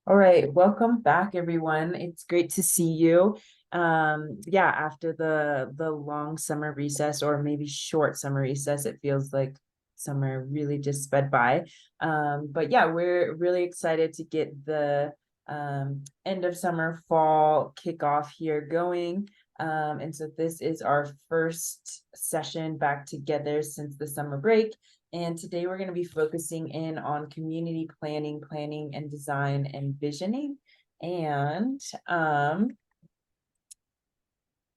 All right, welcome back, everyone. It's great to see you. Yeah, after the long summer recess, or maybe short summer recess, it feels like summer really just sped by. But yeah, we're really excited to get the end of summer fall kickoff here going. And so this is our first session back together since the summer break. And today we're going to be focusing in on community planning and design and visioning. And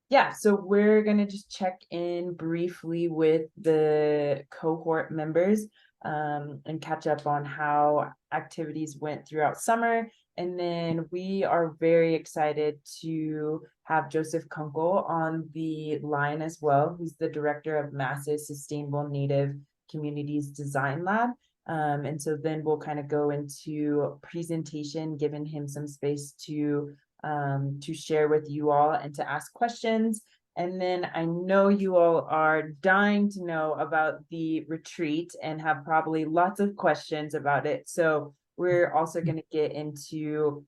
yeah, so we're going to just check in briefly with the cohort members and catch up on how activities went throughout summer. And then we are very excited to have Joseph Kunkel on the line as well, who's the director of Mass's Sustainable Native Communities Design Lab. And so then we'll kind of go into presentation, giving him some space to share with you all and to ask questions. And then I know you all are dying to know about the retreat and have probably lots of questions about it. So we're also going to get into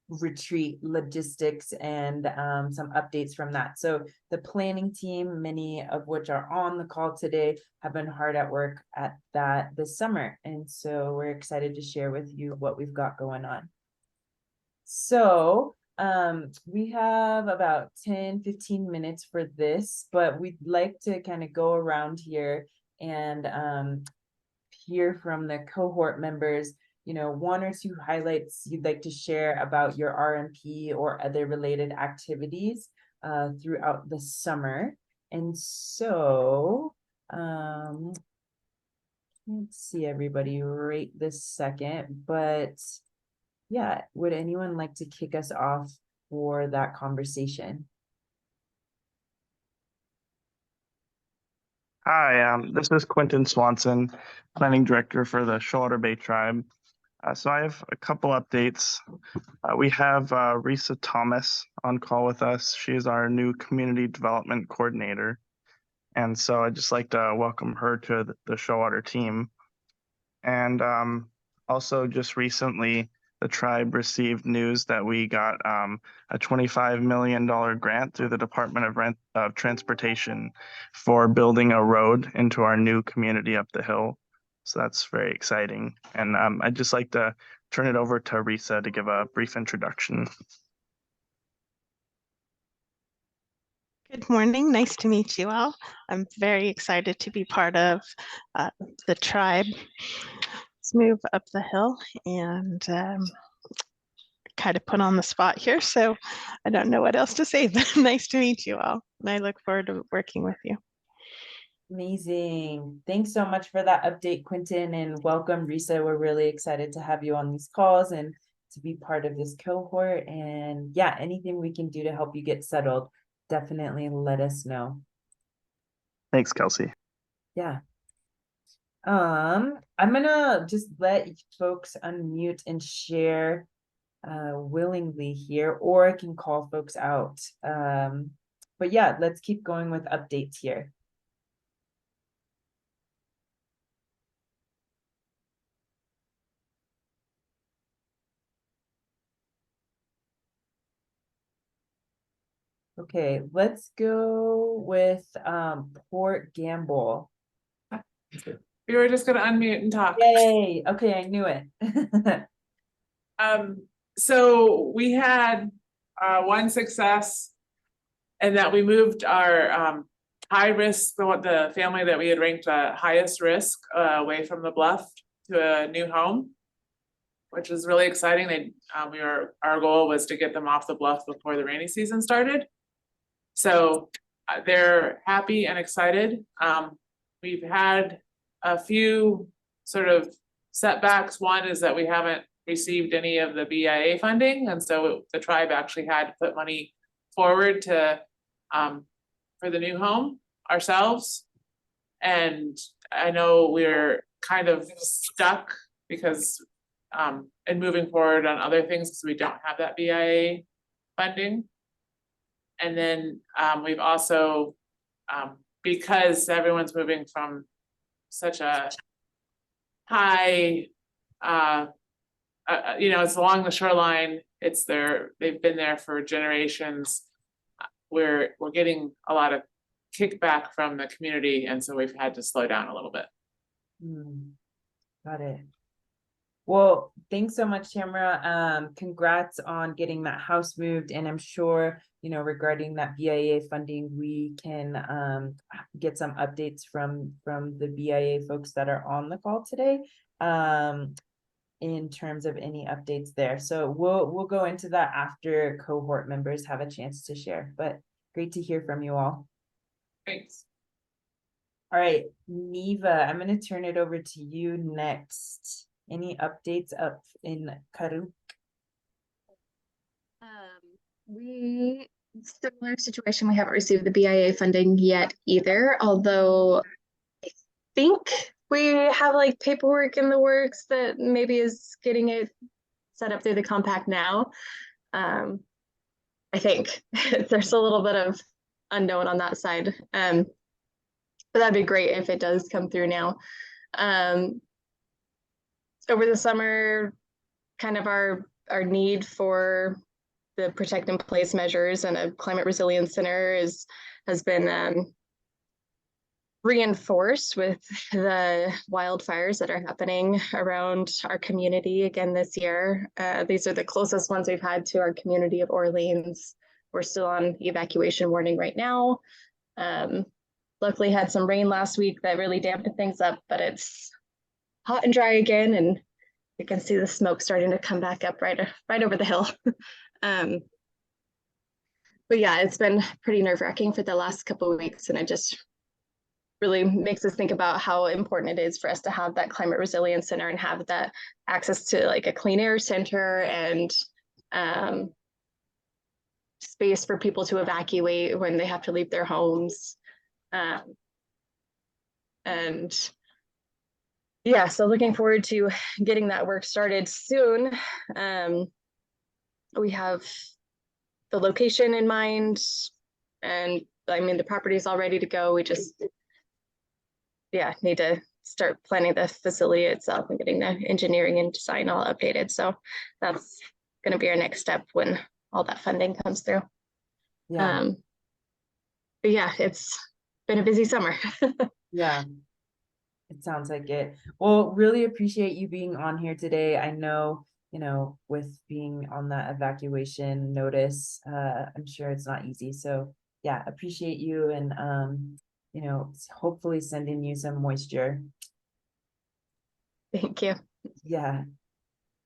retreat logistics and some updates from that. So the planning team, many of which are on the call today, have been hard at work at that this summer. And so we're excited to share with you what we've got going on. So we have about 10-15 minutes for this, but we'd like to kind of go around here and hear from the cohort members, one or two highlights you'd like to share about your RMP or other related activities throughout the summer. And so can't see everybody right this second, but yeah, would anyone like to kick us off for that conversation? Hi, this is Quentin Swanson, Planning Director for the Shoalwater Bay Tribe. So I have a couple updates. We have Risa Thomas on call with us. She is our new Community Development Coordinator. And so I'd just like to welcome her to the Shoalwater team. And also just recently, the tribe received news that we got a $25 million grant through the Department of Transportation for building a road into our new community up the hill. So that's very exciting. And I'd just like to turn it over to Risa to give a brief introduction. Good morning. Nice to meet you all. I'm very excited to be part of the tribe. Let's move up the hill and kind of put on the spot here. So I don't know what else to say, but nice to meet you all. And I look forward to working with you. Amazing. Thanks so much for that update, Quentin, and welcome, Risa. We're really excited to have you on these calls and to be part of this cohort. And yeah, anything we can do to help you get settled, definitely let us know. Thanks, Kelsey. Yeah. I'm gonna just let folks unmute and share willingly here, or I can call folks out. But yeah, let's keep going with updates here. Okay, let's go with Port Gamble. We were just gonna unmute and talk. Yay, okay, I knew it. So we had one success, and that we moved our high risk, the family that we had ranked the highest risk away from the bluff to a new home, which was really exciting. Our goal was to get them off the bluff before the rainy season started. So they're happy and excited. We've had a few sort of setbacks. One is that we haven't received any of the BIA funding, and so the tribe actually had to put money forward to for the new home ourselves. And I know we're kind of stuck because in moving forward on other things because we don't have that BIA funding. And then we've also because everyone's moving from such a high you know, it's along the shoreline. It's there, they've been there for generations. We're getting a lot of kickback from the community, and so we've had to slow down a little bit. Got it. Well, thanks so much, Tamara. Congrats on getting that house moved, and I'm sure, you know, regarding that BIA funding, we can get some updates from the BIA folks that are on the call today, in terms of any updates there. So we'll go into that after cohort members have a chance to share, but great to hear from you all. Thanks. All right, Neva, I'm going to turn it over to you next. Any updates up in Karuk? We, similar situation, we haven't received the BIA funding yet either, although I think we have like paperwork in the works that maybe is getting it set up through the compact now. I think there's a little bit of unknown on that side. But that'd be great if it does come through now. Over the summer, kind of our need for the protect and place measures and a climate resilience center has been reinforced with the wildfires that are happening around our community again this year. These are the closest ones we've had to our community of Orleans. We're still on evacuation warning right now. Luckily had some rain last week that really dampened things up, but it's hot and dry again, and you can see the smoke starting to come back up right over the hill. But yeah, it's been pretty nerve-wracking for the last couple of weeks, and it just really makes us think about how important it is for us to have that climate resilience center and have that access to like a clean air center and space for people to evacuate when they have to leave their homes. And yeah, so looking forward to getting that work started soon. We have the location in mind, and I mean, the property is all ready to go. We just, yeah, need to start planning the facility itself and getting the engineering and design all updated. So that's going to be our next step when all that funding comes through. Yeah. But yeah, it's been a busy summer. Yeah. It sounds like it. Well, really appreciate you being on here today. I know, you know, with being on that evacuation notice, I'm sure it's not easy. So yeah, appreciate you, and you know, hopefully sending you some moisture. Thank you. Yeah.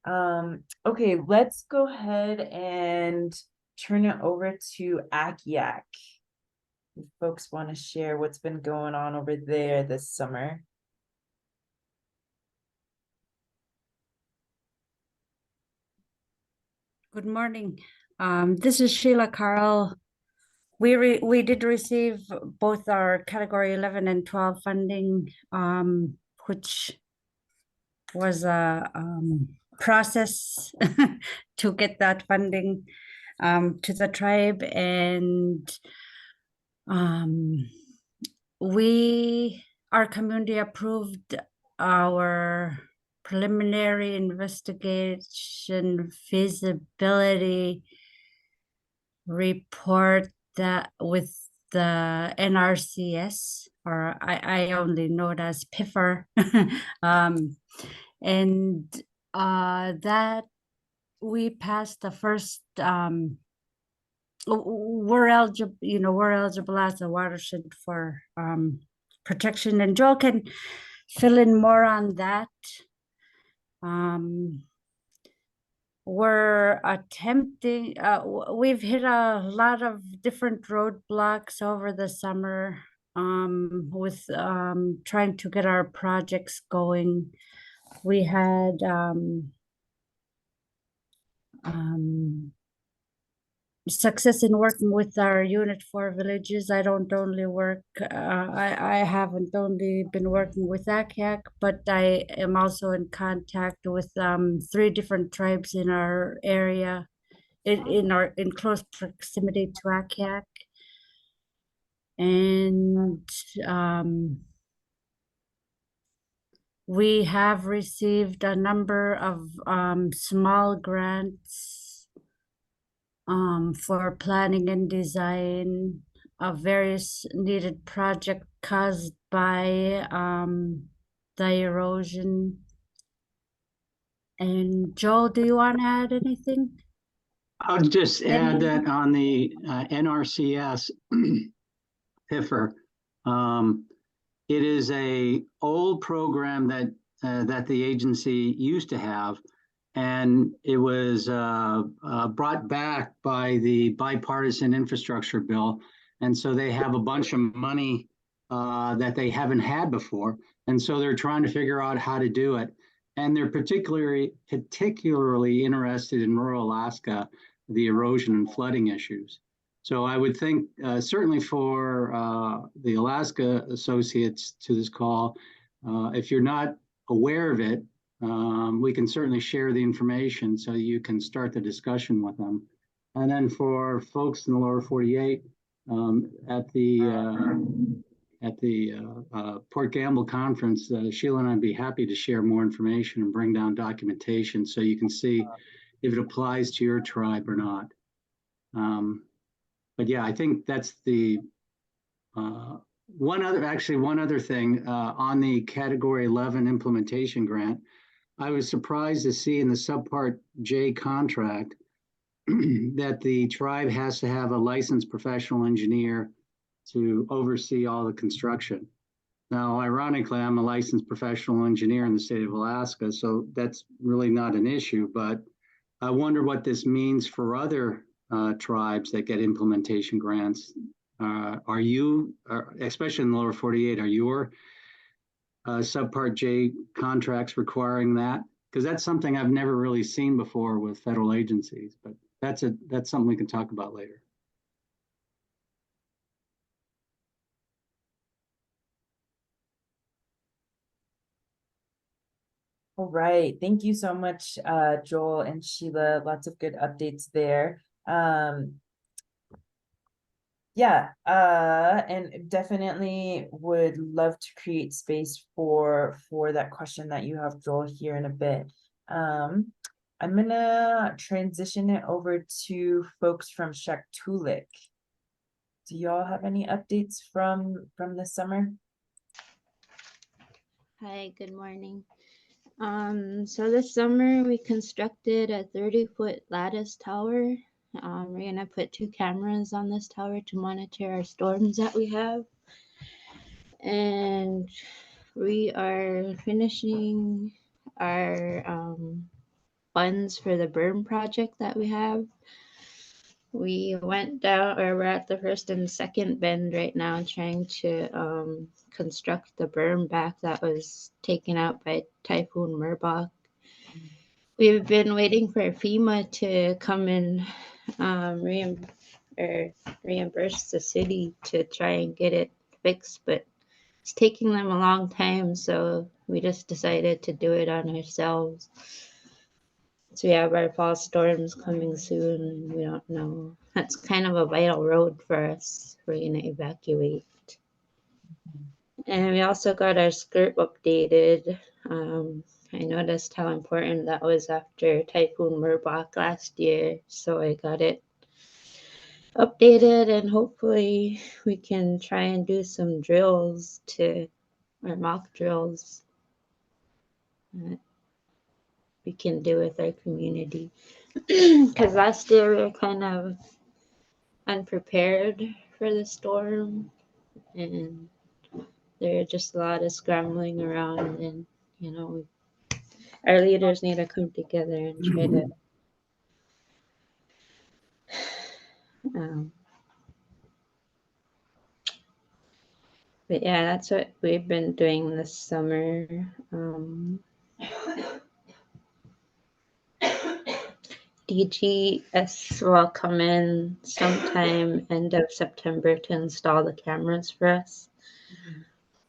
Okay, let's go ahead and turn it over to Akiak. If folks want to share what's been going on over there this summer. Good morning. This is Sheila Carl. We did receive both our category 11 and 12 funding, which was a process to get that funding to the tribe, and our community approved our preliminary investigation feasibility report that with the NRCS, or I only know it as PIFR, and that we passed the first. We're eligible, you know, we're eligible as a watershed for protection, and Joel can fill in more on that. We're attempting, we've hit a lot of different roadblocks over the summer with trying to get our projects going. We had success in working with our Unit 4 villages. I don't only work, I haven't only been working with Akiak, but I am also in contact with 3 different tribes in our area, in close proximity to Akiak. And we have received a number of small grants for planning and design of various needed project caused by the erosion. And Joel, do you want to add anything? I'll just add that on the NRCS PIFR, it is a old program that the agency used to have, and it was brought back by the bipartisan infrastructure bill, and so they have a bunch of money that they haven't had before, and so they're trying to figure out how to do it, and they're particularly interested in rural Alaska, the erosion and flooding issues. So I would think certainly for the Alaska associates to this call, if you're not aware of it, we can certainly share the information so you can start the discussion with them. And then for folks in the lower 48, at the Port Gamble conference, Sheila and I'd be happy to share more information and bring down documentation so you can see if it applies to your tribe or not. But yeah, I think that's the one other thing on the Category 11 implementation grant. I was surprised to see in the subpart J contract that the tribe has to have a licensed professional engineer to oversee all the construction. Now, ironically, I'm a licensed professional engineer in the state of Alaska, so that's really not an issue, but I wonder what this means for other tribes that get implementation grants. Are you, especially in the lower 48, are your subpart J contracts requiring that? Because that's something I've never really seen before with federal agencies, but that's something we can talk about later. All right, thank you so much, Joel and Sheila. Lots of good updates there. Yeah, and definitely would love to create space for that question that you have, Joel, here in a bit. I'm gonna transition it over to folks from Shaktoolik. Do y'all have any updates from this summer? Hi, good morning. So this summer we constructed a 30-foot lattice tower. We're gonna put 2 cameras on this tower to monitor our storms that we have. And we are finishing our funds for the berm project that we have. We went down, or we're at the first and second bend right now trying to construct the berm back that was taken out by Typhoon Merbok. We've been waiting for FEMA to come and reimburse the city to try and get it fixed, but it's taking them a long time, so we just decided to do it on ourselves. So we have our fall storms coming soon, and we don't know. That's kind of a vital road for us. We're going to evacuate. And we also got our skirt updated. I noticed how important that was after Typhoon Merbok last year, so I got it updated, and hopefully we can try and do some drills or mock drills that we can do with our community. Because last year we were kind of unprepared for the storm, and there were just a lot of scrambling around, and our leaders need to come together and try to but yeah, that's what we've been doing this summer. DGS will come in sometime end of September to install the cameras for us.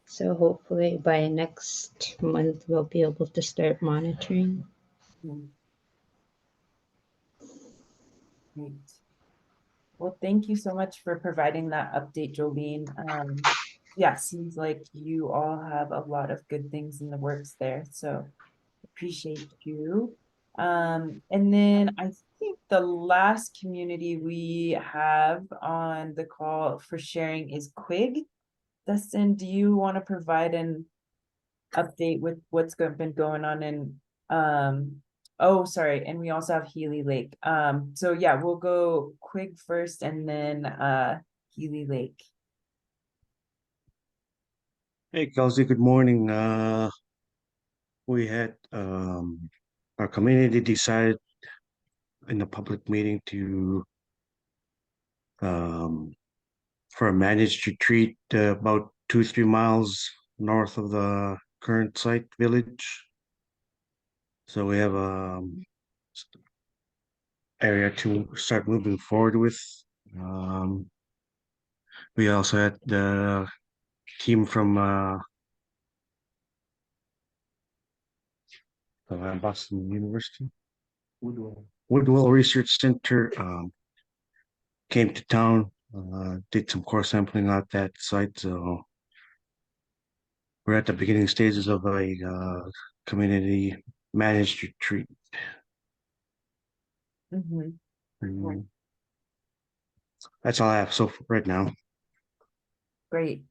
So hopefully by next month we'll be able to start monitoring. Great. Well, thank you so much for providing that update, Jolene. yeah, seems like you all have a lot of good things in the works there, so appreciate you. And then I think the last community we have on the call for sharing is Quig. Dustin, do you want to provide an update with what's been going on in oh sorry, and we also have Healy Lake. So yeah, we'll go Quig first and then Healy Lake. Hey, Kelsey, good morning. We had our community decided in a public meeting to um, for a managed retreat about 2-3 miles north of the current site village. So we have area to start moving forward with. We also had the team from Boston University, Woodwell Research Center, came to town, did some core sampling at that site. So we're at the beginning stages of a community managed retreat. Mhm. And that's all I have so far right now. Great.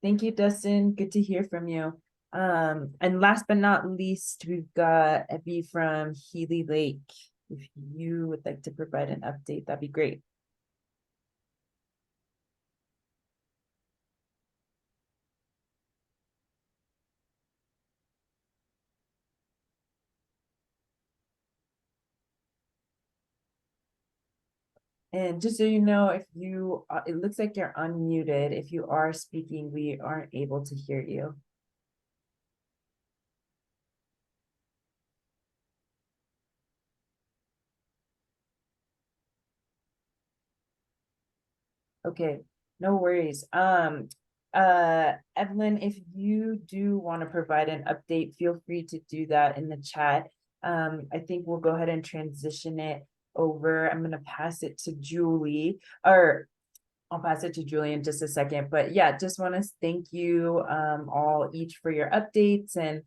Thank you, Dustin. Good to hear from you. And last but not least, we've got Evie from Healy Lake. If you would like to provide an update, that'd be great. And just so you know, if you, it looks like you're unmuted. If you are speaking, we aren't able to hear you. Okay, no worries. Evelyn, if you do want to provide an update, feel free to do that in the chat. I think we'll go ahead and transition it over. I'm gonna pass it to Julie, or I'll pass it to Julie in just a second. But yeah, just want to thank you all each for your updates, and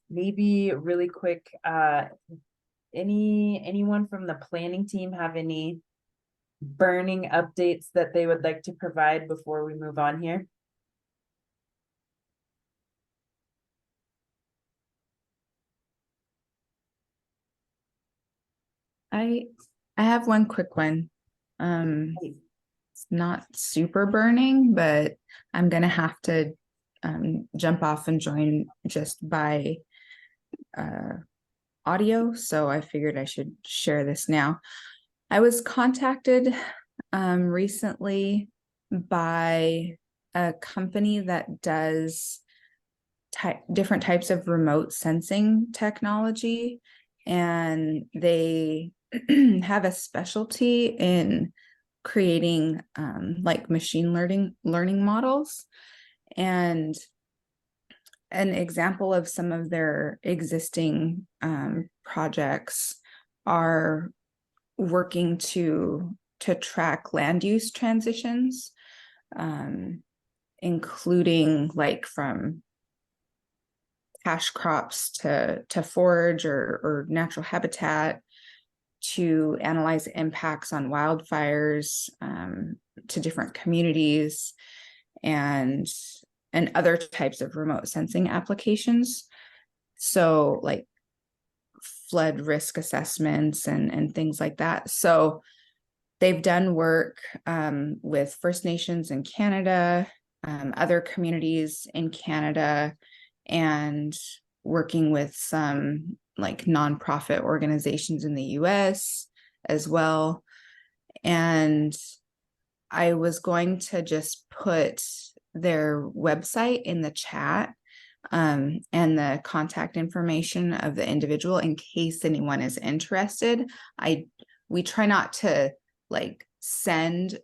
maybe really quick, anyone from the planning team have any burning updates that they would like to provide before we move on here? I have one quick one. It's not super burning, but I'm gonna have to jump off and join just by audio, so I figured I should share this now. I was contacted recently by a company that does different types of remote sensing technology, and they have a specialty in creating like machine learning models. And an example of some of their existing projects are working to track land use transitions, including like from cash crops to forage or natural habitat, to analyze impacts on wildfires to different communities, and other types of remote sensing applications. So like flood risk assessments and things like that. So they've done work with First Nations in Canada, other communities in Canada, and working with some like nonprofit organizations in the US as well. And I was going to just put their website in the chat and the contact information of the individual in case anyone is interested. We try not to like send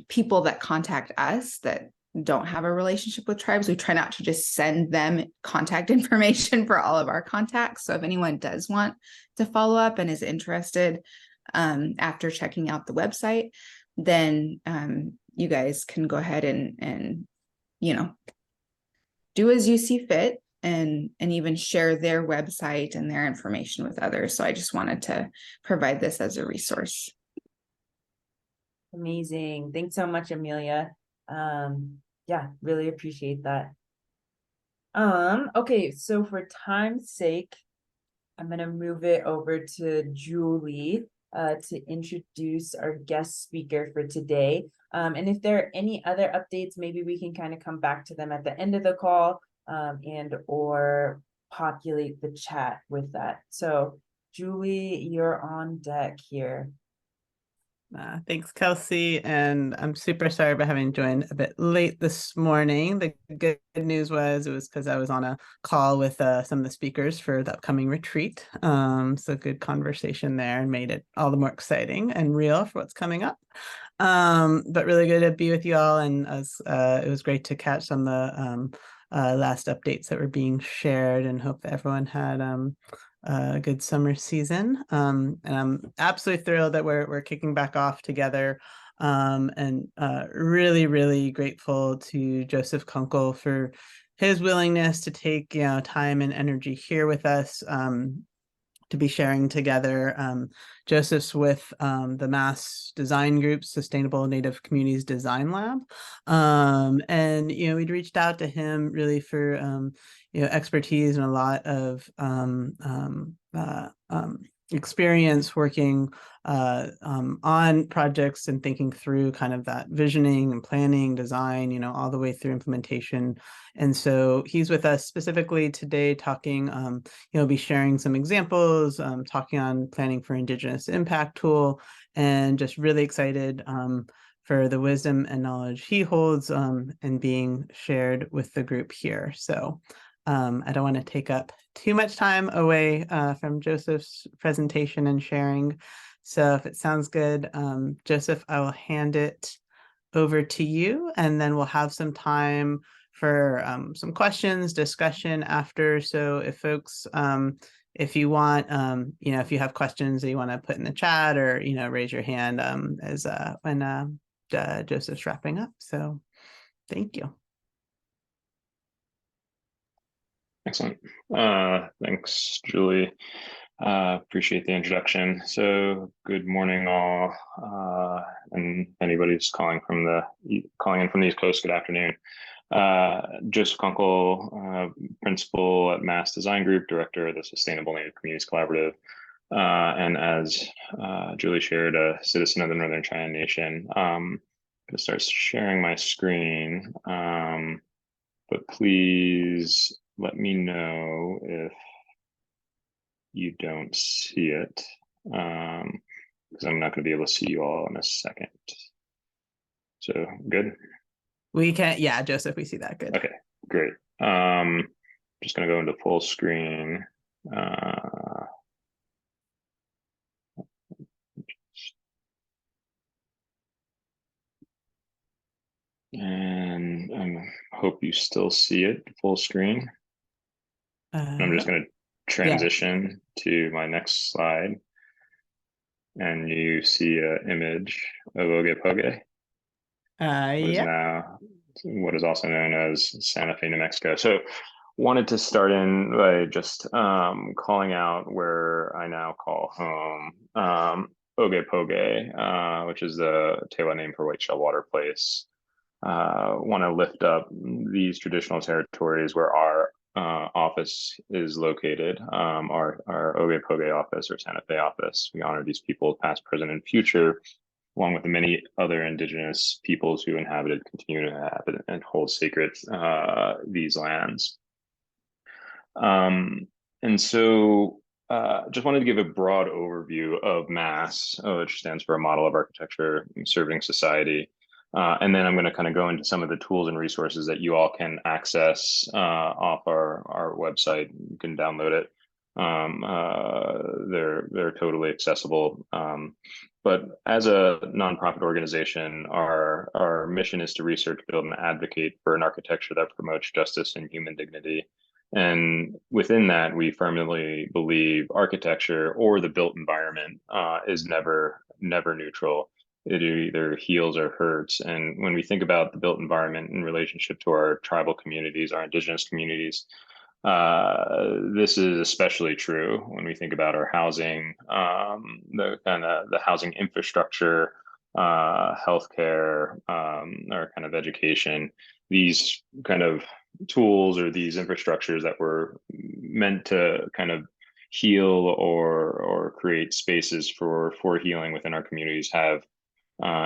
people that contact us that don't have a relationship with tribes. We try not to just send them contact information for all of our contacts. So if anyone does want to follow up and is interested after checking out the website, then you guys can go ahead and you know, do as you see fit, and even share their website and their information with others. So I just wanted to provide this as a resource. Amazing. Thanks so much, Amelia. Yeah, really appreciate that. Okay, so for time's sake, I'm gonna move it over to Julie to introduce our guest speaker for today. And if there are any other updates, maybe we can kind of come back to them at the end of the call, and or populate the chat with that. So Julie, you're on deck here. Thanks, Kelsey, and I'm super sorry about having joined a bit late this morning. The good news was it was because I was on a call with some of the speakers for the upcoming retreat. So good conversation there, and made it all the more exciting and real for what's coming up. But really good to be with you all, and it was great to catch some of the last updates that were being shared, and hope that everyone had a good summer season. And I'm absolutely thrilled that we're kicking back off together. And really grateful to Joseph Kunkel for his willingness to take time and energy here with us, to be sharing together. Joseph's with the Mass Design Group's Sustainable Native Communities Design Lab. And, we'd reached out to him really for, expertise and a lot of experience working on projects and thinking through kind of that visioning and planning, design, all the way through implementation. And so he's with us specifically today talking, be sharing some examples, talking on planning for Indigenous Impact Tool, and just really excited for the wisdom and knowledge he holds and being shared with the group here. So I don't want to take up too much time away from Joseph's presentation and sharing. So if it sounds good, Joseph, I will hand it over to you, and then we'll have some time for some questions, discussion after. So if folks, if you want, if you have questions that you want to put in the chat, or, raise your hand as when Joseph's wrapping up. So thank you. Excellent. Thanks, Julie. Appreciate the introduction. So good morning, all, and anybody who's calling in from the East Coast, good afternoon. Joseph Kunkel, principal at Mass Design Group, director of the Sustainable Native Communities Collaborative, and as Julie shared, a citizen of the Northern Cheyenne Nation. I'm going to start sharing my screen, but please let me know if you don't see it, because I'm not going to be able to see you all in a second. So good? We can, yeah, Joseph, we see that. Good. Okay, great. Just going to go into full screen. And I hope you still see it full screen. I'm just going to transition to my next slide, and you see an image of Oge-Poge, now what is also known as Santa Fe, New Mexico. So wanted to start in by just calling out where I now call home, Oge-Poge, which is the Tewa name for White Shell Water Place. Want to lift up these traditional territories where our office is located, our Oge-Poge office, or Santa Fe office. We honor these people past, present, and future, along with the many other Indigenous peoples who inhabited, continue to inhabit, and hold sacred these lands. And so just wanted to give a broad overview of MASS, which stands for a Model of Architecture Serving Society. And then I'm going to kind of go into some of the tools and resources that you all can access off our website. You can download it. They're totally accessible. But as a nonprofit organization, our mission is to research, build, and advocate for an architecture that promotes justice and human dignity. And within that, we firmly believe architecture or the built environment is never neutral. it either heals or hurts. And when we think about the built environment in relationship to our tribal communities, our indigenous communities, this is especially true when we think about our housing, the housing infrastructure, healthcare, or kind of education. These kind of tools or these infrastructures that were meant to kind of heal or create spaces for healing within our communities have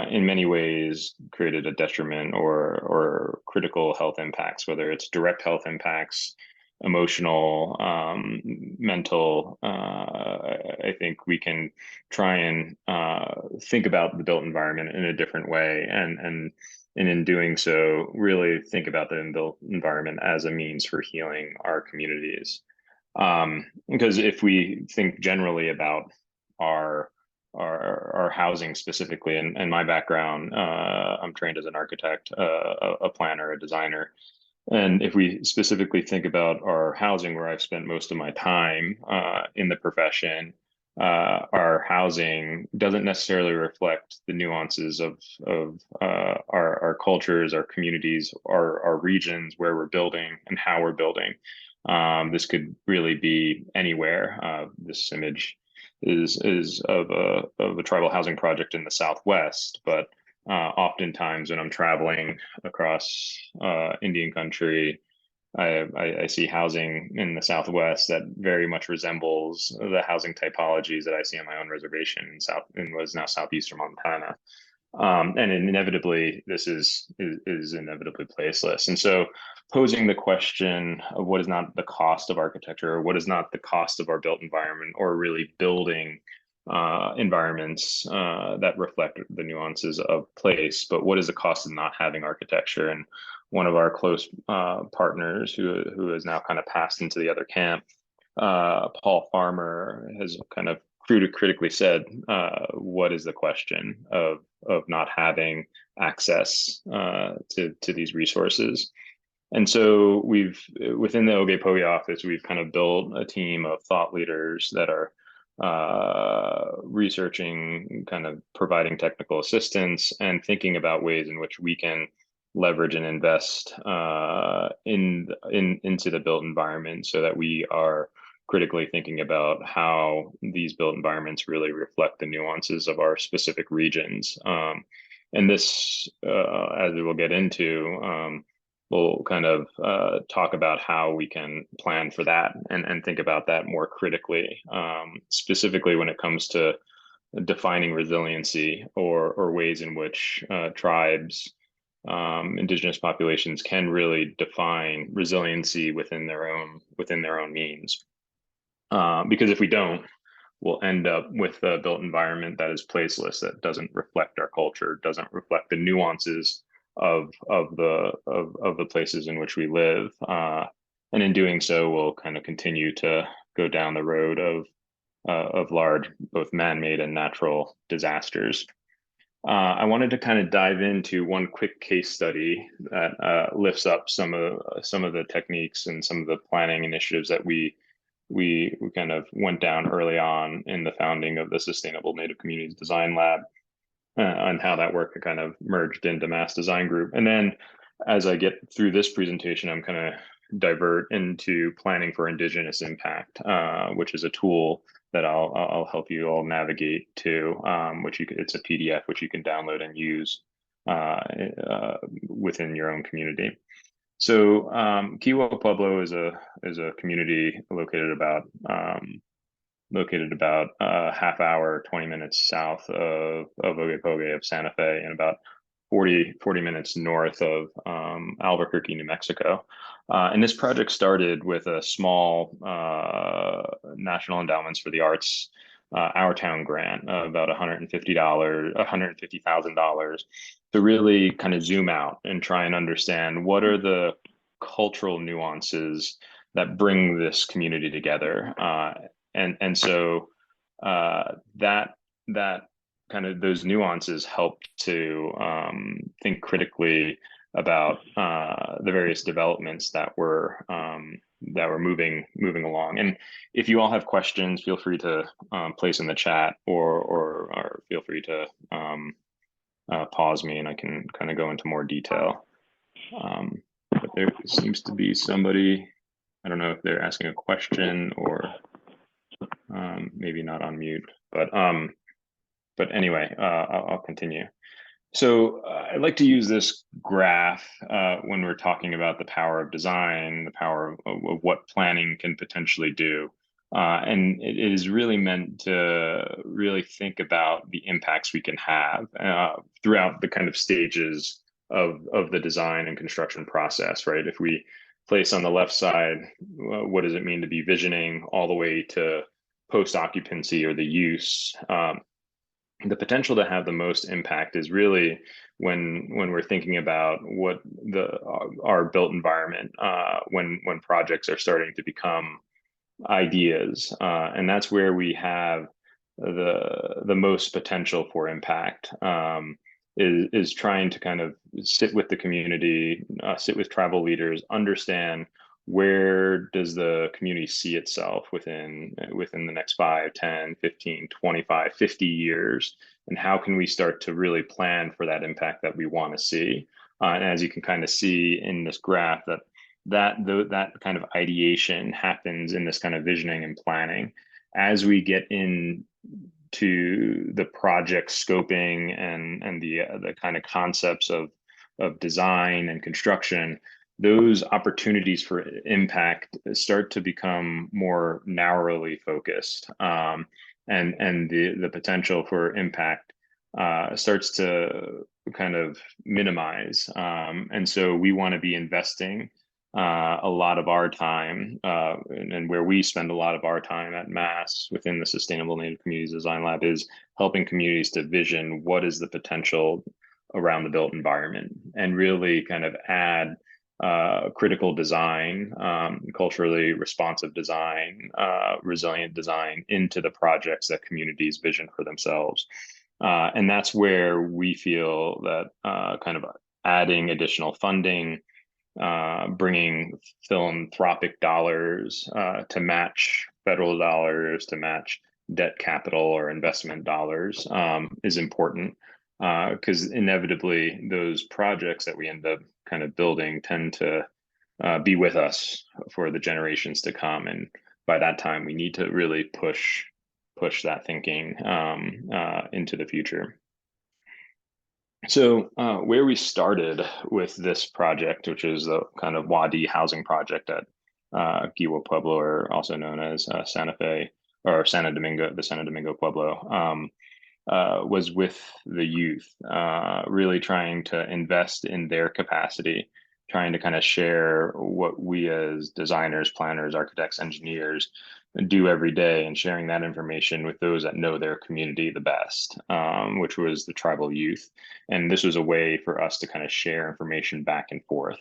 in many ways created a detriment or critical health impacts, whether it's direct health impacts, emotional, mental. I think we can try and think about the built environment in a different way, and in doing so, really think about the built environment as a means for healing our communities. Because if we think generally about our housing specifically, and my background, I'm trained as an architect, a planner, a designer. And if we specifically think about our housing, where I've spent most of my time in the profession, our housing doesn't necessarily reflect the nuances of our cultures, our communities, our regions, where we're building and how we're building. This could really be anywhere. This image is of a tribal housing project in the Southwest, but oftentimes when I'm traveling across Indian country, I see housing in the Southwest that very much resembles the housing typologies that I see on my own reservation in what is now southeastern Montana. And inevitably, this is inevitably placeless. And so posing the question of what is not the cost of architecture, or what is not the cost of our built environment, or really building environments that reflect the nuances of place, but what is the cost of not having architecture? And one of our close partners who has now kind of passed into the other camp, Paul Farmer, has kind of critically said, what is the question of not having access to these resources? And so within the Oge-Poge office, we've kind of built a team of thought leaders that are researching, kind of providing technical assistance, and thinking about ways in which we can leverage and invest into the built environment, so that we are critically thinking about how these built environments really reflect the nuances of our specific regions. And this, as we will get into, we'll kind of talk about how we can plan for that and think about that more critically, specifically when it comes to defining resiliency, or ways in which tribes, indigenous populations can really define resiliency within their own means. Because if we don't, we'll end up with a built environment that is placeless, that doesn't reflect our culture, doesn't reflect the nuances of the places in which we live, and in doing so, we'll kind of continue to go down the road of large, both man-made and natural disasters. I wanted to kind of dive into one quick case study that lifts up some of the techniques and some of the planning initiatives that we kind of went down early on in the founding of the Sustainable Native Communities Design Lab, and how that work kind of merged into Mass Design Group. And then as I get through this presentation, I'm kind of divert into planning for Indigenous impact, which is a tool that I'll help you all navigate to, it's a PDF which you can download and use within your own community. So Kiwa Pueblo is a community located about half hour, 20 minutes south of Oge-Poge, of Santa Fe, and about 40 minutes north of Albuquerque, New Mexico. And this project started with a small National Endowments for the Arts Our Town grant of about $150,000 to really kind of zoom out and try and understand what are the cultural nuances that bring this community together. And so that kind of those nuances help to think critically about the various developments that were moving along. And if you all have questions, feel free to place in the chat, or feel free to pause me and I can kind of go into more detail. But there seems to be somebody, I don't know if they're asking a question or maybe not on mute, but anyway, I'll continue. So I'd like to use this graph when we're talking about the power of design, the power of what planning can potentially do. And it is really meant to really think about the impacts we can have throughout the kind of stages of the design and construction process, right? If we place on the left side, what does it mean to be visioning, all the way to post-occupancy or the use. The potential to have the most impact is really when we're thinking about what our built environment, when projects are starting to become ideas, and that's where we have the most potential for impact. Is trying to kind of sit with the community, sit with tribal leaders, understand where does the community see itself within the next 5, 10, 15, 25, 50 years, and how can we start to really plan for that impact that we want to see. And as you can kind of see in this graph, that kind of ideation happens in this kind of visioning and planning. As we get in to the project scoping and the kind of concepts of design and construction, those opportunities for impact start to become more narrowly focused, and the potential for impact starts to kind of minimize. And so we want to be investing a lot of our time, and where we spend a lot of our time at Mass within the Sustainable Native Communities Design Lab is helping communities to vision what is the potential around the built environment, and really kind of add critical design, culturally responsive design, resilient design into the projects that communities vision for themselves. And that's where we feel that kind of adding additional funding, bringing philanthropic dollars to match federal dollars, to match debt capital or investment dollars, is important, because inevitably those projects that we end up kind of building tend to be with us for the generations to come. And by that time, we need to really push that thinking into the future. So where we started with this project, which is the kind of Wadi housing project at Giwa Pueblo, or also known as Santa Fe or Santa Domingo, the Santa Domingo Pueblo, was with the youth, really trying to invest in their capacity, trying to kind of share what we as designers, planners, architects, engineers do every day, and sharing that information with those that know their community the best, which was the tribal youth. And this was a way for us to kind of share information back and forth.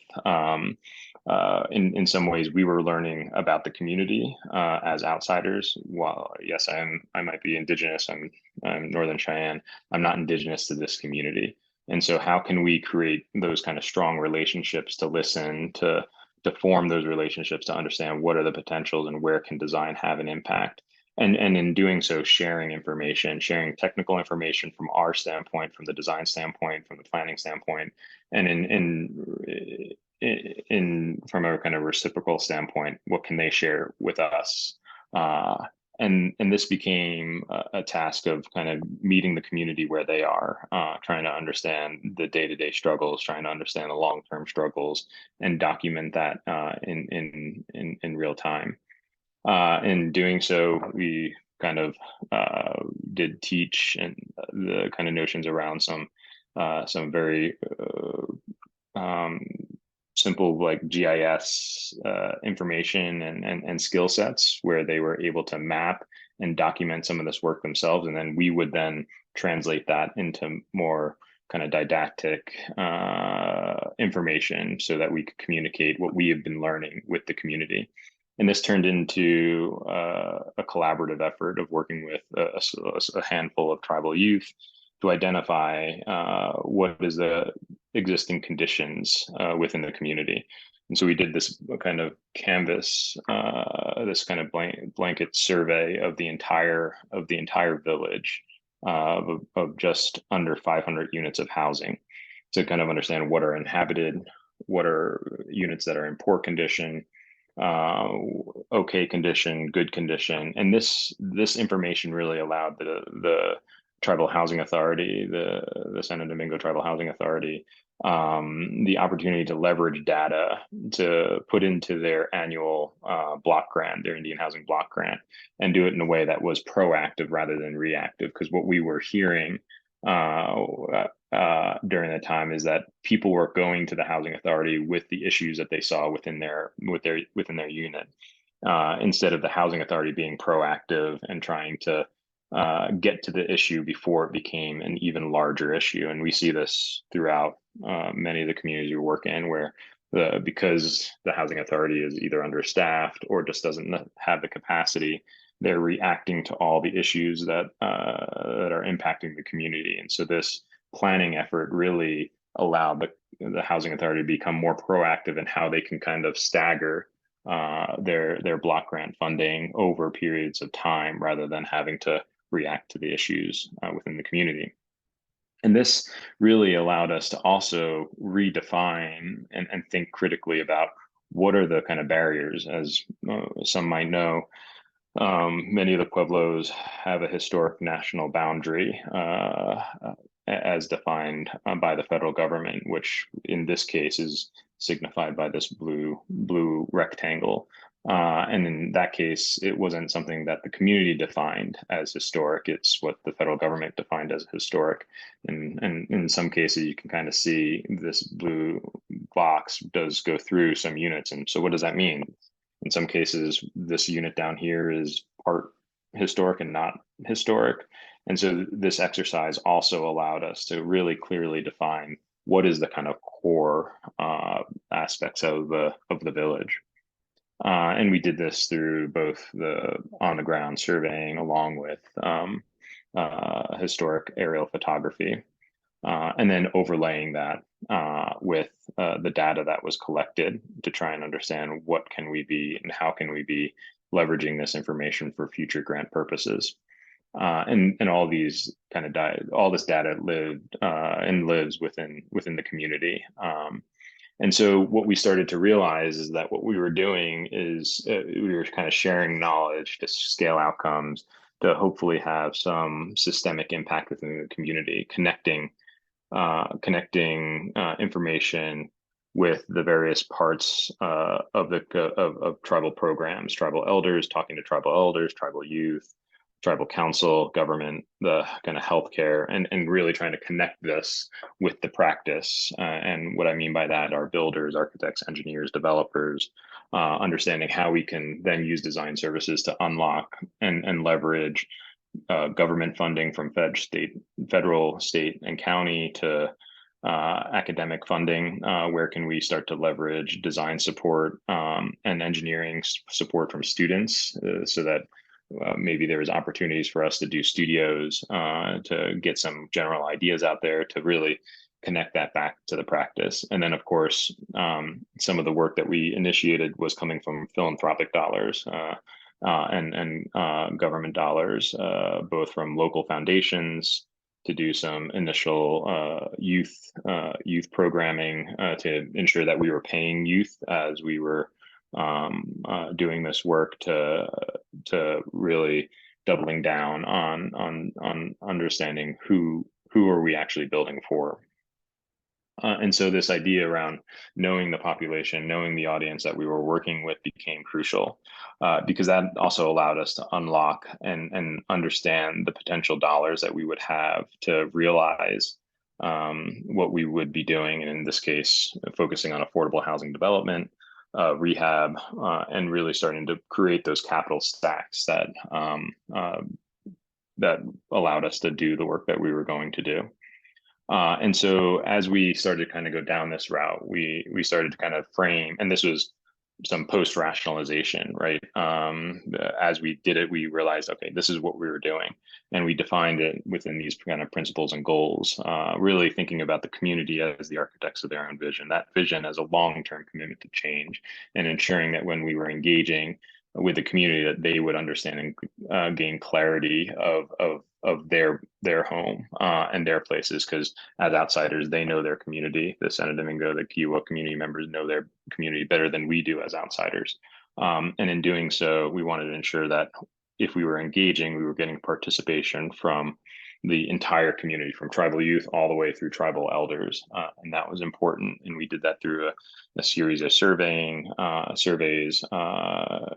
In some ways, we were learning about the community as outsiders. While yes, I might be indigenous, I'm Northern Cheyenne, I'm not indigenous to this community. And so how can we create those kind of strong relationships to listen, to form those relationships, to understand what are the potentials and where can design have an impact? And in doing so, sharing information, sharing technical information from our standpoint, from the design standpoint, from the planning standpoint, and from a kind of reciprocal standpoint, what can they share with us? And this became a task of kind of meeting the community where they are, trying to understand the day-to-day struggles, trying to understand the long-term struggles, and document that in real time. In doing so, we kind of did teach and the kind of notions around some very simple like GIS information and skill sets, where they were able to map and document some of this work themselves. And then we would then translate that into more kind of didactic information so that we could communicate what we have been learning with the community. And this turned into a collaborative effort of working with a handful of tribal youth to identify what is the existing conditions within the community. And so we did this kind of canvas, this kind of blanket survey of the entire village, of just under 500 units of housing to kind of understand what are inhabited, what are units that are in poor condition, okay condition, good condition. And this information really allowed the Tribal Housing Authority, the San Domingo Tribal Housing Authority, the opportunity to leverage data to put into their annual block grant, their Indian Housing Block Grant, and do it in a way that was proactive rather than reactive. Because what we were hearing during the time is that people were going to the housing authority with the issues that they saw within their unit, instead of the housing authority being proactive and trying to get to the issue before it became an even larger issue. And we see this throughout many of the communities we work in, where because the housing authority is either understaffed or just doesn't have the capacity, they're reacting to all the issues that are impacting the community. And so this planning effort really allowed the housing authority to become more proactive in how they can kind of stagger their block grant funding over periods of time rather than having to react to the issues within the community. And this really allowed us to also redefine and think critically about what are the kind of barriers. As some might know, many of the pueblos have a historic national boundary as defined by the federal government, which in this case is signified by this blue rectangle. And in that case, it wasn't something that the community defined as historic. It's what the federal government defined as historic. And in some cases, you can kind of see this blue box does go through some units. And so what does that mean? In some cases, this unit down here is part historic and not historic. And so this exercise also allowed us to really clearly define what is the kind of core aspects of the village. And we did this through both the on-the-ground surveying along with historic aerial photography, and then overlaying that with the data that was collected to try and understand what can we be and how can we be leveraging this information for future grant purposes. And all these kind of all this data lived and lives within the community. And so what we started to realize is that what we were doing is we were kind of sharing knowledge to scale outcomes, to hopefully have some systemic impact within the community, connecting information with the various parts of tribal programs, tribal elders, talking to tribal elders, tribal youth, tribal council, government, the kind of healthcare, and really trying to connect this with the practice. And what I mean by that are builders, architects, engineers, developers, understanding how we can then use design services to unlock and leverage government funding from federal, state, and county to academic funding. Where can we start to leverage design support and engineering support from students so that maybe there's opportunities for us to do studios to get some general ideas out there to really connect that back to the practice. And then, of course, some of the work that we initiated was coming from philanthropic dollars and government dollars, both from local foundations to do some initial youth programming to ensure that we were paying youth as we were doing this work, to really doubling down on understanding who are we actually building for. And so this idea around knowing the population, knowing the audience that we were working with became crucial, because that also allowed us to unlock and understand the potential dollars that we would have to realize what we would be doing. And in this case, focusing on affordable housing development, rehab, and really starting to create those capital stacks that that allowed us to do the work that we were going to do. And so as we started to kind of go down this route, we started to kind of frame, and this was some post-rationalization, right? As we did it, we realized, okay, this is what we were doing. And we defined it within these kind of principles and goals, really thinking about the community as the architects of their own vision, that vision as a long-term commitment to change, and ensuring that when we were engaging with the community, that they would understand and gain clarity of their home and their places, because as outsiders, they know their community. The Santo Domingo, the Kiowa community members know their community better than we do as outsiders. And in doing so, we wanted to ensure that if we were engaging, we were getting participation from the entire community, from tribal youth all the way through tribal elders. And that was important. And we did that through a series of surveys,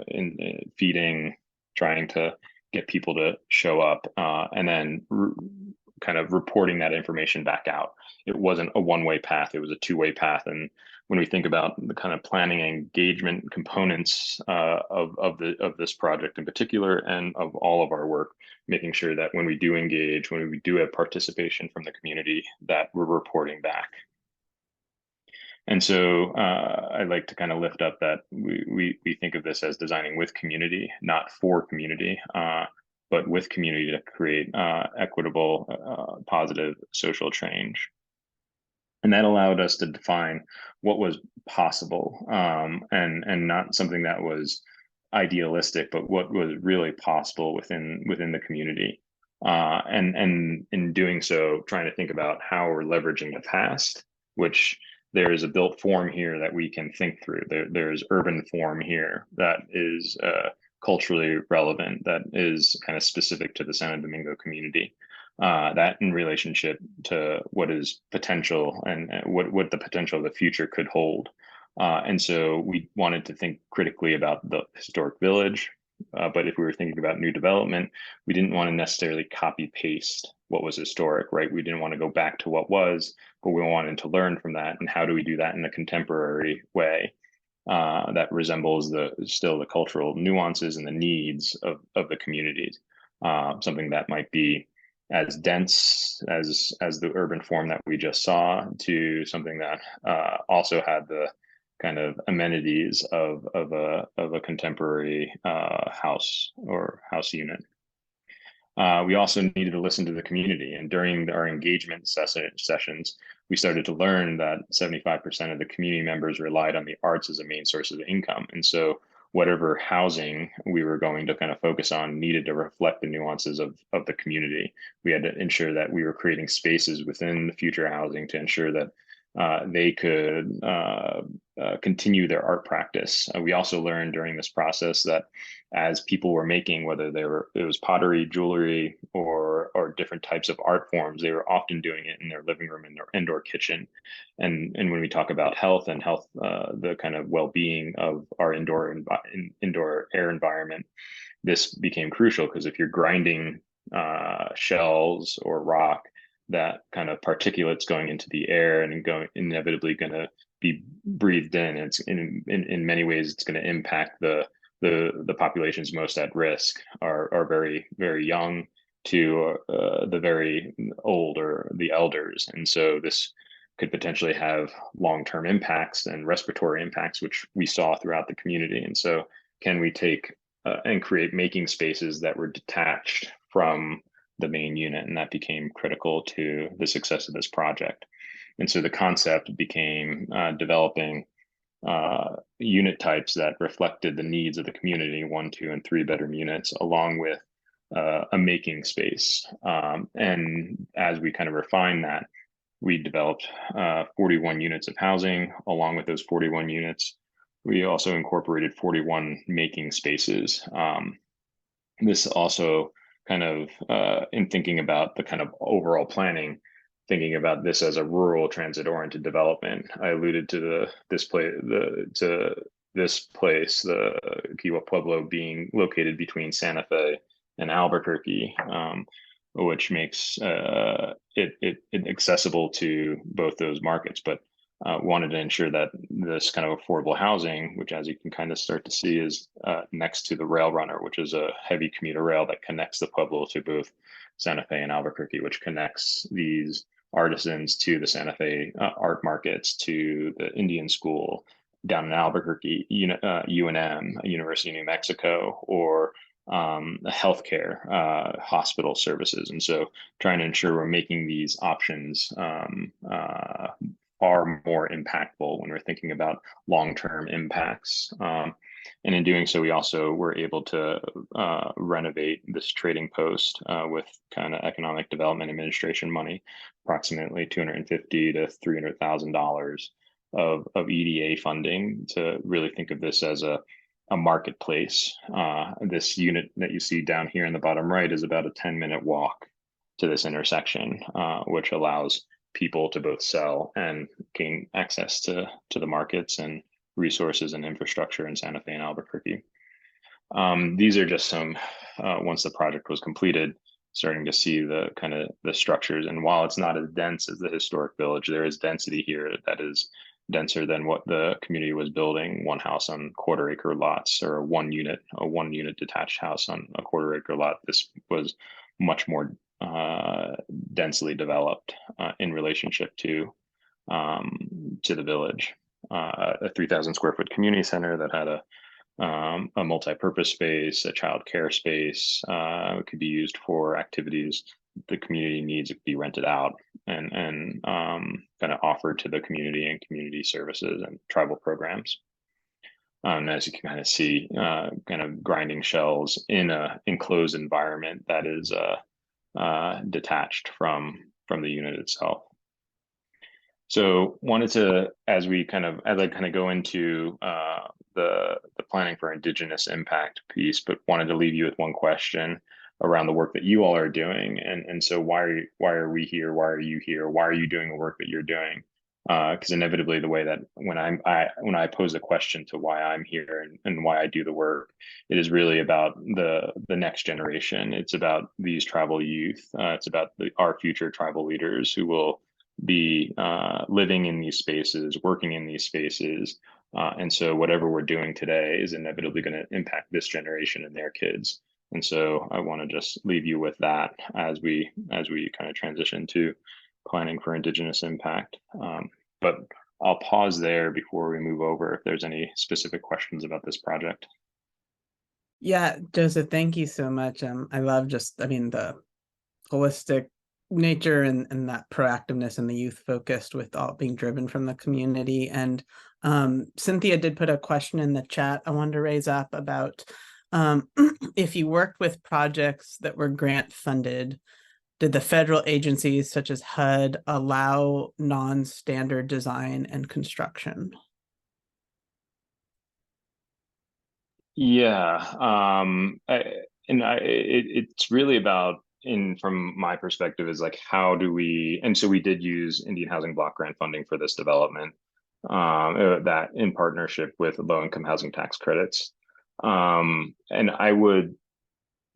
in feeding, trying to get people to show up, and then kind of reporting that information back out. It wasn't a one-way path, it was a two-way path. And when we think about the kind of planning and engagement components of this project in particular, and of all of our work, making sure that when we do engage, when we do have participation from the community, that we're reporting back. And so I'd like to kind of lift up that we think of this as designing with community, not for community, but with community to create equitable, positive social change. And that allowed us to define what was possible, and not something that was idealistic, but what was really possible within the community. And in doing so, trying to think about how we're leveraging the past, which there is a built form here that we can think through. There's urban form here that is culturally relevant, that is kind of specific to the Santo Domingo community. That in relationship to what is potential and what the potential of the future could hold. And so we wanted to think critically about the historic village, but if we were thinking about new development, we didn't want to necessarily copy paste what was historic, right? We didn't want to go back to what was, but we wanted to learn from that. And how do we do that in a contemporary way that resembles still the cultural nuances and the needs of the communities? Something that might be as dense as the urban form that we just saw, to something that also had the kind of amenities of a contemporary house or house unit. We also needed to listen to the community, and during our engagement sessions, we started to learn that 75% of the community members relied on the arts as a main source of income. And so whatever housing we were going to kind of focus on needed to reflect the nuances of the community. We had to ensure that we were creating spaces within the future housing to ensure that they could continue their art practice. We also learned during this process that as people were making, whether it was pottery, jewelry, or different types of art forms, they were often doing it in their living room, in their indoor kitchen. And when we talk about health, the kind of well-being of our indoor air environment, this became crucial, because if you're grinding shells or rock, that kind of particulates going into the air and inevitably going to be breathed in. It's in many ways, it's going to impact the populations most at risk are very, very young to the very old or the elders. And so this could potentially have long-term impacts and respiratory impacts, which we saw throughout the community. And so can we take and create making spaces that were detached from the main unit? And that became critical to the success of this project. And so the concept became developing unit types that reflected the needs of the community, 1, 2, and 3 bedroom units, along with a making space. And as we kind of refined that, we developed 41 units of housing. Along with those 41 units, we also incorporated 41 making spaces. This also kind of in thinking about the kind of overall planning, thinking about this as a rural transit-oriented development. I alluded to this place, the Kiowa Pueblo, being located between Santa Fe and Albuquerque, which makes it accessible to both those markets. But wanted to ensure that this kind of affordable housing, which as you can kind of start to see is next to the Rail Runner, which is a heavy commuter rail that connects the Pueblo to both Santa Fe and Albuquerque, which connects these artisans to the Santa Fe art markets, to the Indian School down in Albuquerque, UNM, University of New Mexico, or healthcare hospital services. And so trying to ensure we're making these options far more impactful when we're thinking about long-term impacts. And in doing so, we also were able to renovate this trading post with kind of economic development administration money, approximately $250,000 to $300,000 of EDA funding, to really think of this as a marketplace. This unit that you see down here in the bottom right is about a 10-minute walk to this intersection, which allows people to both sell and gain access to the markets and resources and infrastructure in Santa Fe and Albuquerque. These are just some, once the project was completed, starting to see the kind of the structures. And while it's not as dense as the historic village, there is density here that is denser than what the community was building, one house on quarter-acre lots, or a one unit detached house on a quarter-acre lot. This was much more densely developed in relationship to the village. A 3,000 square foot community center that had a multi-purpose space, a child care space, could be used for activities the community needs. It could be rented out and kind of offered to the community and community services and tribal programs. As you can kind of see, kind of grinding shells in a enclosed environment that is detached from the unit itself. So wanted to, as I kind of go into the planning for Indigenous impact piece, but wanted to leave you with one question around the work that you all are doing. And so why are we here? Why are you here? Why are you doing the work that you're doing? Because inevitably the way that when I pose a question to why I'm here and why I do the work, it is really about the next generation. It's about these tribal youth. It's about our future tribal leaders who will be living in these spaces, working in these spaces. And so whatever we're doing today is inevitably going to impact this generation and their kids. And so I want to just leave you with that as we kind of transition to planning for Indigenous impact. But I'll pause there before we move over if there's any specific questions about this project. Yeah, Joseph, thank you so much. I love the holistic nature and that proactiveness and the youth focused with all being driven from the community. And Cynthia did put a question in the chat I wanted to raise up about if you worked with projects that were grant funded, did the federal agencies such as HUD allow non-standard design and construction? Yeah, it's really about, from my perspective, is like, how do we, and so we did use Indian Housing Block Grant funding for this development, that in partnership with low-income housing tax credits. And I would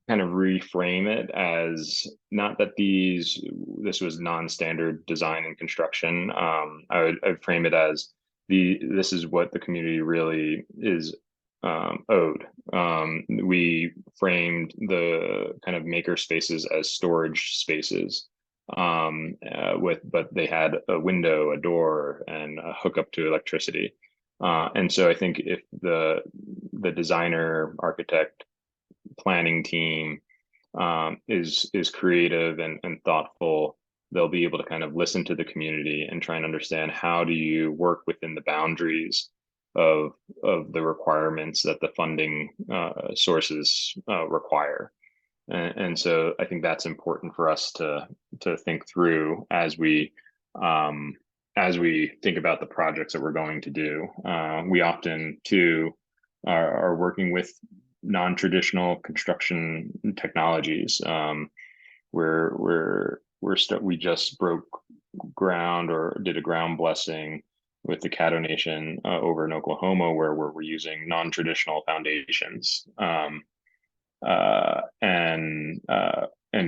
kind of reframe it as not that this was non-standard design and construction. I'd frame it as this is what the community really is owed. We framed the kind of maker spaces as storage spaces, but they had a window, a door, and a hookup to electricity. And so I think if the designer, architect, planning team is creative and thoughtful, they'll be able to kind of listen to the community and try and understand how do you work within the boundaries of the requirements that the funding sources require. And so I think that's important for us to think through as we think about the projects that we're going to do. We often too are working with non-traditional construction technologies. We just broke ground or did a ground blessing with the Caddo Nation over in Oklahoma, where we're using non-traditional foundations. And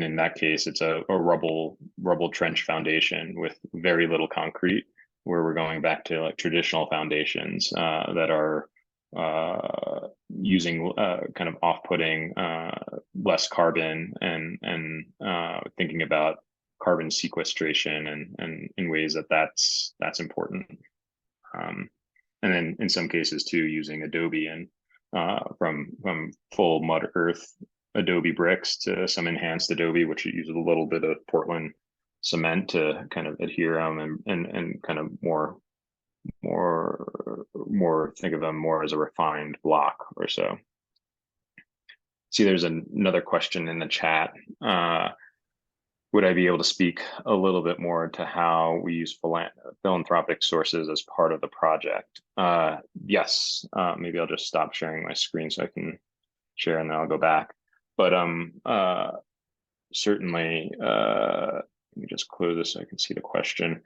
in that case, it's a rubble trench foundation with very little concrete, where we're going back to like traditional foundations that are using kind of off-putting less carbon and thinking about carbon sequestration and in ways that's important. And then in some cases too, using Adobe and from full mud earth Adobe bricks to some enhanced Adobe, which uses a little bit of Portland cement to kind of adhere them and kind of more more think of them more as a refined block or so. See, there's another question in the chat. Would I be able to speak a little bit more to how we use philanthropic sources as part of the project? Yes, maybe I'll just stop sharing my screen so I can share and then I'll go back. But certainly, let me just close this so I can see the question.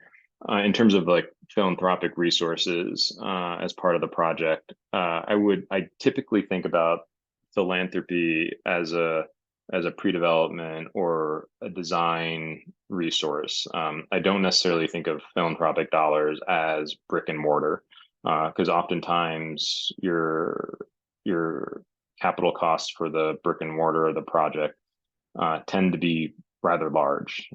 In terms of like philanthropic resources as part of the project, I typically think about philanthropy as a pre-development or a design resource. I don't necessarily think of philanthropic dollars as brick and mortar, because oftentimes your capital costs for the brick and mortar of the project tend to be rather large,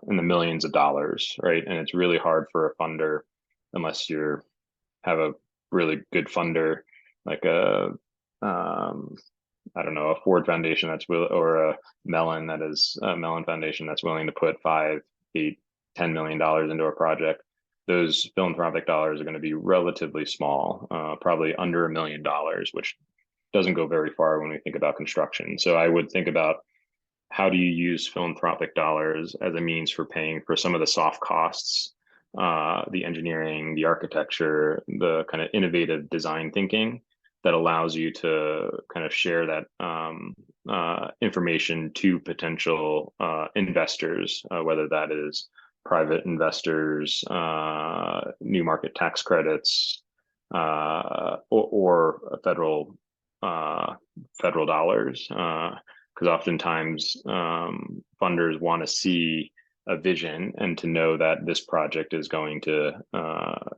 in the millions of dollars, right? And it's really hard for a funder, unless you have a really good funder, like a I don't know, a Ford Foundation or a Mellon Mellon Foundation that's willing to put $5, $8, $10 million into a project. Those philanthropic dollars are going to be relatively small, probably under $1 million, which doesn't go very far when we think about construction. So I would think about, how do you use philanthropic dollars as a means for paying for some of the soft costs, the engineering, the architecture, the kind of innovative design thinking that allows you to kind of share that information to potential investors, whether that is private investors, new market tax credits, or federal dollars. Because oftentimes funders want to see a vision and to know that this project is going to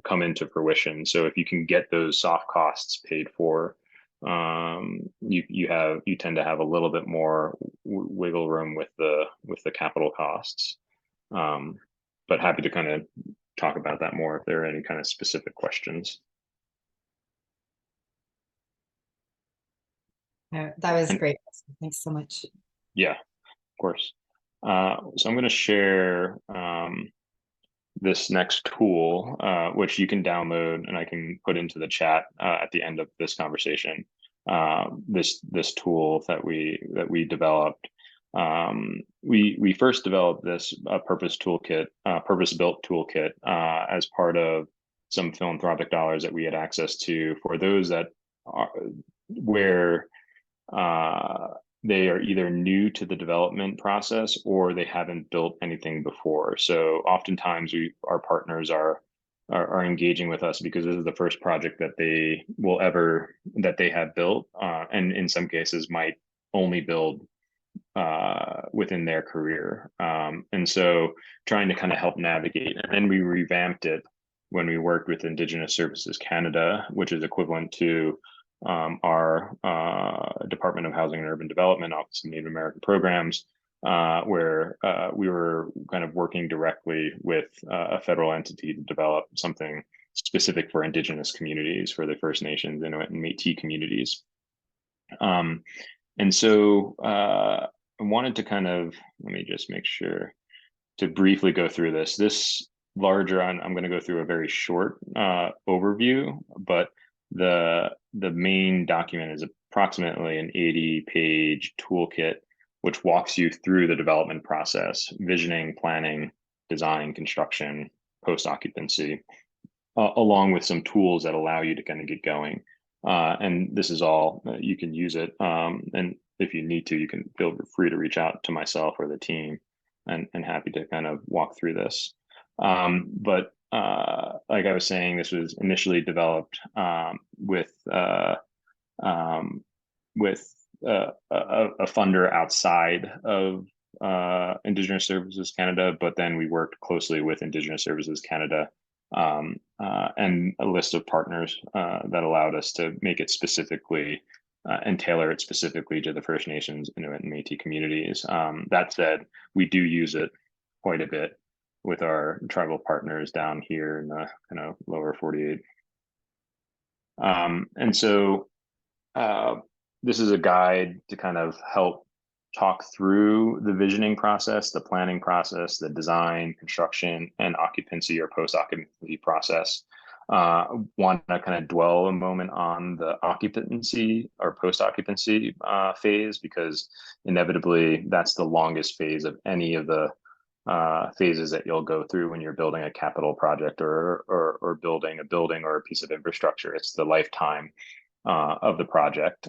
come into fruition. So if you can get those soft costs paid for, you tend to have a little bit more wiggle room with the capital costs. But happy to kind of talk about that more if there are any kind of specific questions. That was great. Thanks so much. Yeah, of course. So I'm going to share this next tool, which you can download and I can put into the chat at the end of this conversation. This tool that we developed. We first developed this purpose-built toolkit as part of some philanthropic dollars that we had access to for those that are where they are either new to the development process or they haven't built anything before. So oftentimes our partners are engaging with us because this is the first project that they have built, and in some cases might only build within their career. And so trying to kind of help navigate, and then we revamped it when we worked with Indigenous Services Canada, which is equivalent to our Department of Housing and Urban Development, Office of Native American Programs, where we were kind of working directly with a federal entity to develop something specific for Indigenous communities, for the First Nations, Inuit, and Métis communities. And so I wanted to kind of, let me just make sure to briefly go through this. This larger, I'm going to go through a very short overview, but the main document is approximately an 80-page toolkit, which walks you through the development process, visioning, planning, design, construction, post-occupancy, along with some tools that allow you to kind of get going. And this is all, you can use it. And if you need to, you can feel free to reach out to myself or the team, and happy to kind of walk through this. But like I was saying, this was initially developed with a funder outside of Indigenous Services Canada, but then we worked closely with Indigenous Services Canada and a list of partners that allowed us to make it specifically and tailor it specifically to the First Nations, Inuit, and Métis communities. That said, we do use it quite a bit with our tribal partners down here in the kind of lower 48. And so this is a guide to kind of help talk through the visioning process, the planning process, the design, construction, and occupancy or post-occupancy process. Want to kind of dwell a moment on the occupancy or post-occupancy phase, because inevitably that's the longest phase of any of the phases that you'll go through when you're building a capital project or building a building or a piece of infrastructure. It's the lifetime of the project.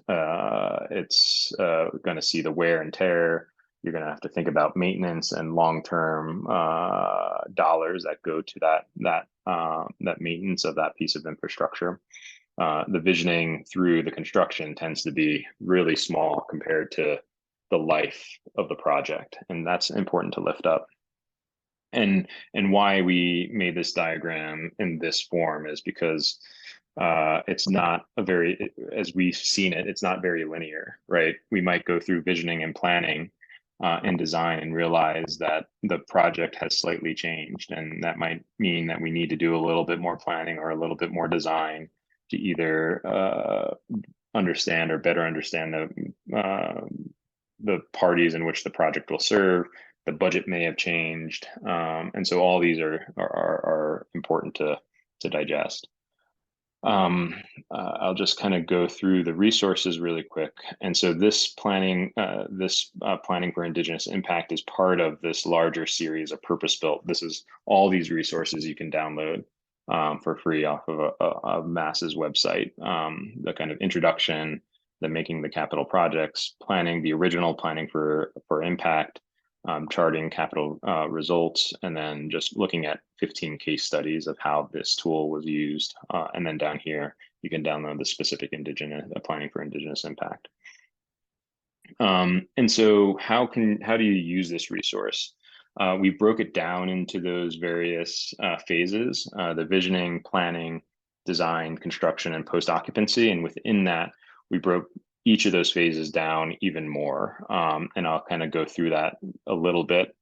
It's going to see the wear and tear. You're going to have to think about maintenance and long-term dollars that go to that maintenance of that piece of infrastructure. The visioning through the construction tends to be really small compared to the life of the project, and that's important to lift up. And why we made this diagram in this form is because it's not a very, as we've seen it, it's not very linear, right? We might go through visioning and planning and design and realize that the project has slightly changed, and that might mean that we need to do a little bit more planning or a little bit more design to either understand or better understand the parties in which the project will serve. The budget may have changed, and so all these are important to digest. I'll just kind of go through the resources really quick. And so this planning for Indigenous impact is part of this larger series of purpose-built. This is all these resources you can download for free off of a MAS's website. The kind of introduction, the making the capital projects, planning, the original planning for impact, charting capital results, and then just looking at 15 case studies of how this tool was used. And then down here, you can download the specific planning for Indigenous impact. And so how do you use this resource? We broke it down into those various phases, the visioning, planning, design, construction, and post-occupancy. And within that, we broke each of those phases down even more. And I'll kind of go through that a little bit.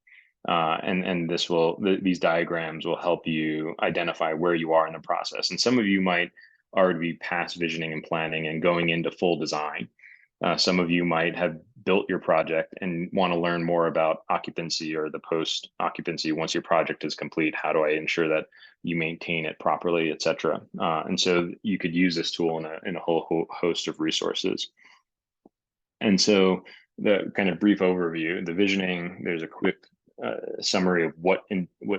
And these diagrams will help you identify where you are in the process. And some of you might already be past visioning and planning and going into full design. Some of you might have built your project and want to learn more about occupancy or the post occupancy. Once your project is complete, how do I ensure that you maintain it properly, et cetera? And so you could use this tool in a whole host of resources. And so the kind of brief overview, the visioning, there's a quick summary of what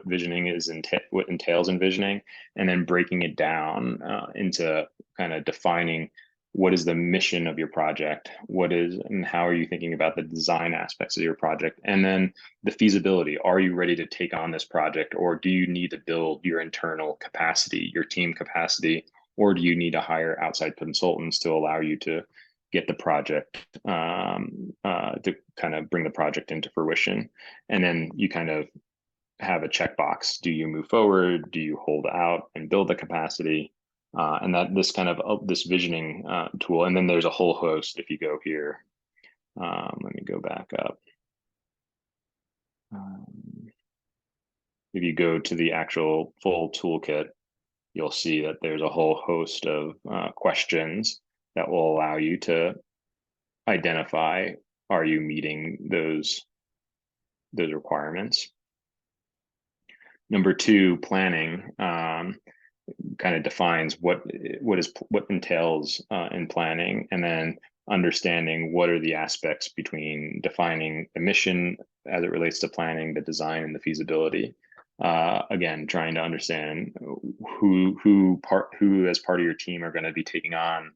visioning is and what entails in visioning, and then breaking it down into kind of defining what is the mission of your project, and how are you thinking about the design aspects of your project, and then the feasibility. Are you ready to take on this project, or do you need to build your internal capacity, your team capacity, or do you need to hire outside consultants to allow you to get the project to kind of bring the project into fruition? And then you kind of have a checkbox. Do you move forward? Do you hold out and build the capacity? And that this kind of this visioning tool. And then there's a whole host. If you go here, let me go back up. If you go to the actual full toolkit, you'll see that there's a whole host of questions that will allow you to identify, are you meeting those requirements? Number two, planning kind of defines what entails in planning, and then understanding what are the aspects between defining the mission as it relates to planning, the design, and the feasibility. Again, trying to understand who as part of your team are going to be taking on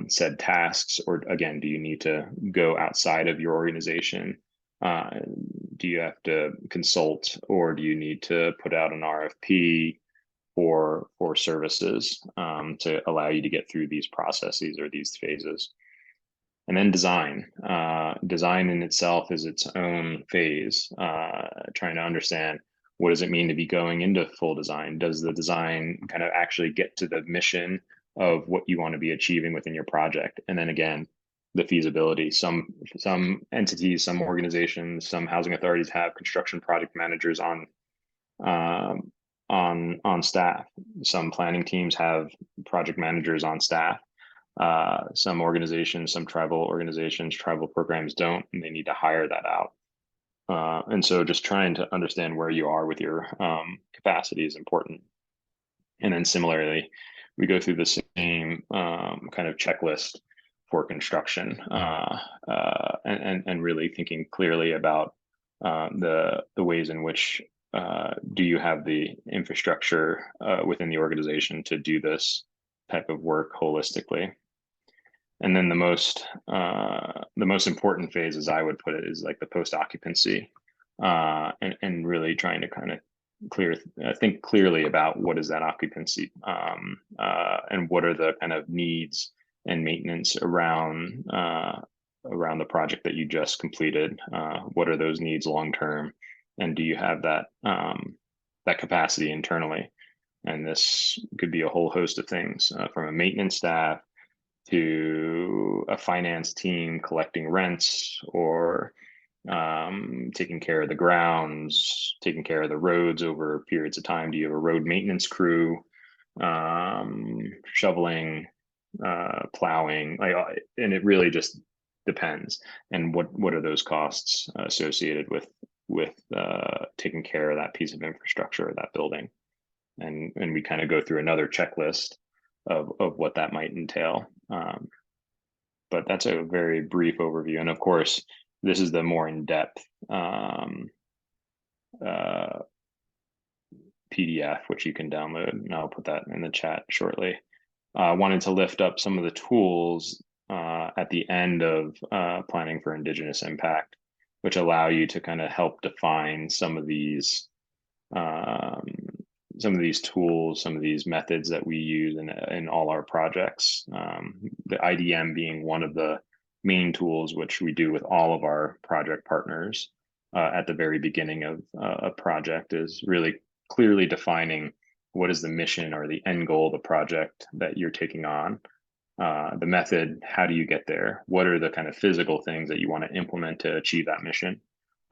said tasks, or again, do you need to go outside of your organization? Do you have to consult, or do you need to put out an RFP for services to allow you to get through these processes or these phases? And then design. Design in itself is its own phase, trying to understand, what does it mean to be going into full design? Does the design kind of actually get to the mission of what you want to be achieving within your project? And then again, the feasibility. Some entities, some organizations, some housing authorities have construction project managers on staff. Some planning teams have project managers on staff. Some organizations, some tribal organizations, tribal programs don't, and they need to hire that out. And so just trying to understand where you are with your capacity is important. And then similarly, we go through the same kind of checklist for construction, and really thinking clearly about the ways in which do you have the infrastructure within the organization to do this type of work holistically. And then the most important phase, as I would put it, is like the post occupancy, and really trying to kind of think clearly about what is that occupancy, and what are the kind of needs and maintenance around the project that you just completed. What are those needs long term, and do you have that capacity internally? And this could be a whole host of things, from a maintenance staff to a finance team collecting rents, or taking care of the grounds, taking care of the roads over periods of time. Do you have a road maintenance crew, shoveling, plowing, and it really just depends. And what are those costs associated with taking care of that piece of infrastructure or that building? And we kind of go through another checklist of what that might entail. But that's a very brief overview. And of course, this is the more in-depth PDF, which you can download, and I'll put that in the chat shortly. Wanted to lift up some of the tools at the end of planning for Indigenous impact, which allow you to kind of help define some of these tools, some of these methods that we use in all our projects. The IDM being one of the main tools, which we do with all of our project partners at the very beginning of a project, is really clearly defining what is the mission or the end goal of the project that you're taking on. The method, how do you get there? What are the kind of physical things that you want to implement to achieve that mission?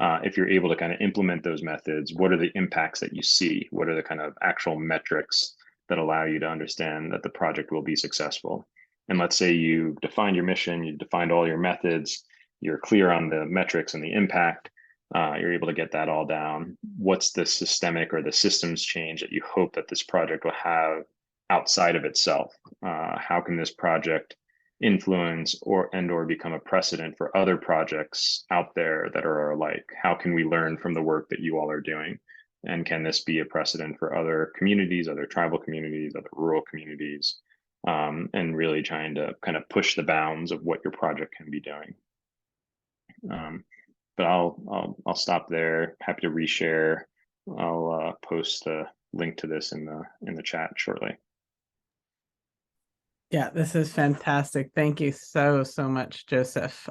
If you're able to kind of implement those methods, what are the impacts that you see? What are the kind of actual metrics that allow you to understand that the project will be successful? And let's say you defined your mission, you defined all your methods, you're clear on the metrics and the impact, you're able to get that all down. What's the systemic or the systems change that you hope that this project will have outside of itself? How can this project influence or become a precedent for other projects out there that are alike? How can we learn from the work that you all are doing? And can this be a precedent for other communities, other tribal communities, other rural communities, and really trying to kind of push the bounds of what your project can be doing. But I'll stop there. Happy to reshare. I'll post a link to this in the chat shortly. Yeah, this is fantastic. Thank you so much, Joseph.